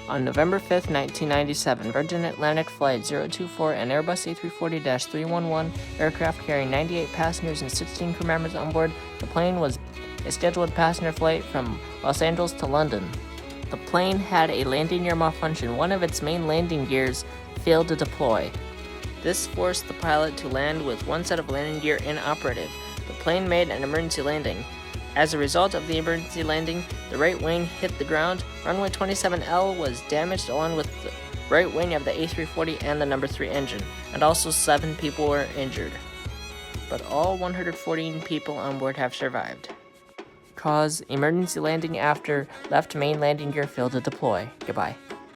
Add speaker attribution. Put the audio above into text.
Speaker 1: On November 5, 1997, Virgin Atlantic Flight 024 and Airbus A340-311 aircraft carrying 98 passengers and 16 crew members on board the plane was a scheduled passenger flight from Los Angeles to London. The plane had a landing gear malfunction. One of its main landing gears failed to deploy. This forced the pilot to land with one set of landing gear inoperative. The plane made an emergency landing. As a result of the emergency landing, the right wing hit the ground. Runway 27L was damaged along with the right wing of the A340 and the number 3 engine, and also 7 people were injured. But all 114 people on board have survived. Cause: emergency landing after left main landing gear failed to deploy. Goodbye.